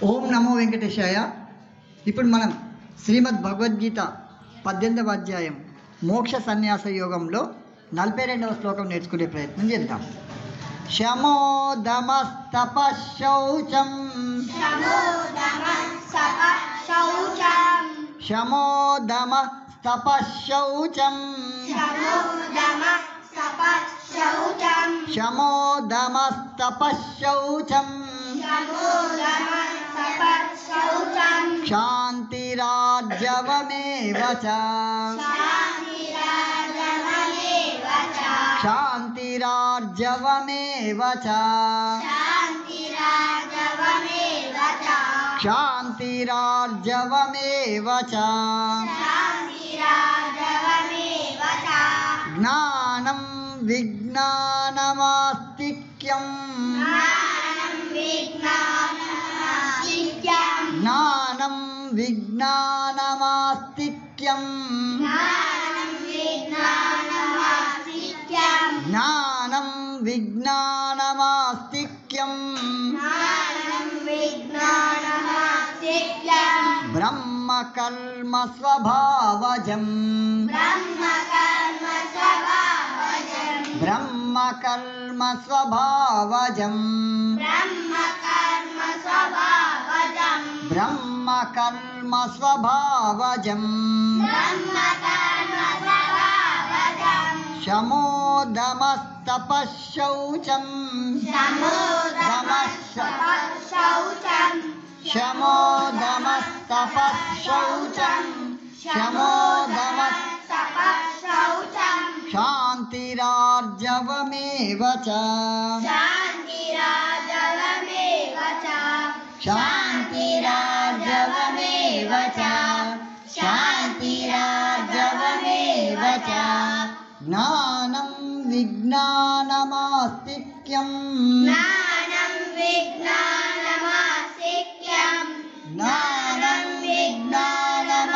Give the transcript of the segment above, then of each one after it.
ఓం నమో వెంకటేశాయ. ఇప్పుడు మనం శ్రీమద్ భగవద్గీత 18వ అధ్యాయం మోక్ష సన్యాస యోగంలో 42వ శ్లోకం నేర్చుకునే ప్రయత్నం చేద్దాం. శమో దమస్తప శౌచం శమో దమస్తప శౌచం శమో దమస్తప శౌచం శాంతిరార్జవమేవ చ శాంతిరార్జవమేవ చ శాంతిరార్జవమేవ చ జ్ఞానం విజ్ఞానమాస్తిక్యం జ్ఞానం విజ్ఞానమాస్తిక్యం జ్ఞానం విజ్ఞానమాస్తిక్యం బ్రహ్మ కర్మ స్వభావజం బ్రహ్మ కర్మ స్వభావజం బ్రహ్మ కర్మ స్వభావజం శమో దమస్తప శౌచం శమో దమస్తప శౌచం శమో దమస్తప శాంతిరార్జవమేవ చ శాంతిరార్జవమేవ చ శాంతిరార్జవమేవ చ జ్ఞానం విజ్ఞానమాస్తిక్యం జ్ఞానం విజ్ఞానమాస్తిక్యం జ్ఞానం విజ్ఞానమాస్తిక్యం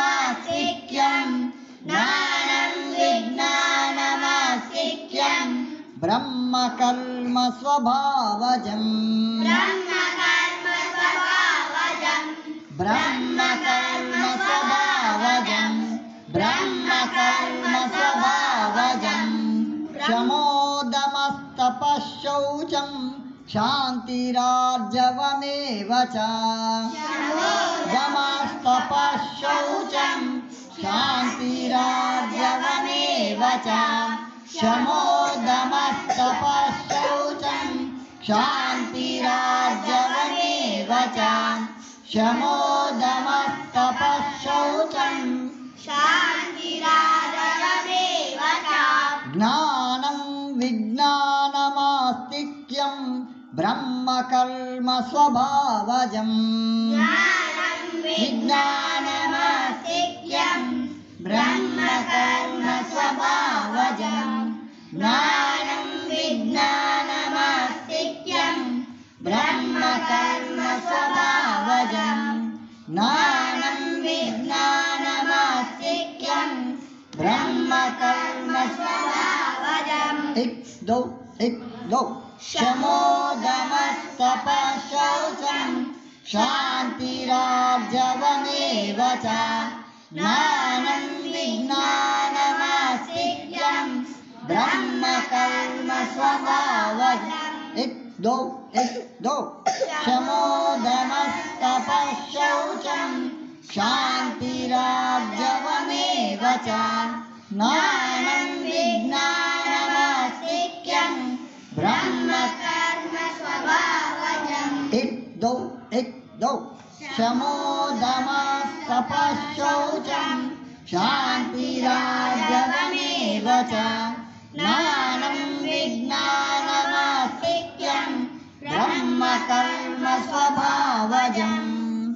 జ్ఞానం విజ్ఞానమాస్తిక్యం బ్రహ్మ కర్మ స్వభావజం బ్రహ్మ కర్మ స్వభావజం బ్రహ్మ కర్మ స్వభావజం శమో దమస్తప శౌచం శాంతిరార్జవమేవ చ దమస్తప శౌచం శాంతిరార్జవమేవ చ శమో దమస్తప శౌచం శాంతిరార్జవమేవ చ శమో దమస్తప శౌచం శాంతిరార్జవమేవ చ జ్ఞానం విజ్ఞానమాస్తిక్యం బ్రహ్మ కర్మ స్వభావజం విజ్ఞానమాస్తిక్యం బ్రహ్మ కర్మ స్వభావజం జ్ఞానం విజ్ఞానమాస్తిక్యం బ్రహ్మ కర్మ స్వభావజం జ్ఞానం విజ్ఞానమాస్తిక్యం బ్రహ్మ కర్మ స్వభావజం శమో దమస్తప శౌచం శాంతిరార్జవమేవ చ జ్ఞానం విజ్ఞానమాస్తిక్యం బ్రహ్మ కర్మ స్వభావజం శమో దమస్తప శౌచం శాంతిరార్జవమేవ చ జ్ఞానం విజ్ఞానమాస్తిక్యం బ్రహ్మ కర్మ స్వభావజం శమో దమస్తప శౌచం శాంతిరార్జవమేవ చ జ్ఞానం విజ్ఞానమాస్తిక్యం బ్రహ్మ కర్మ స్వభావజం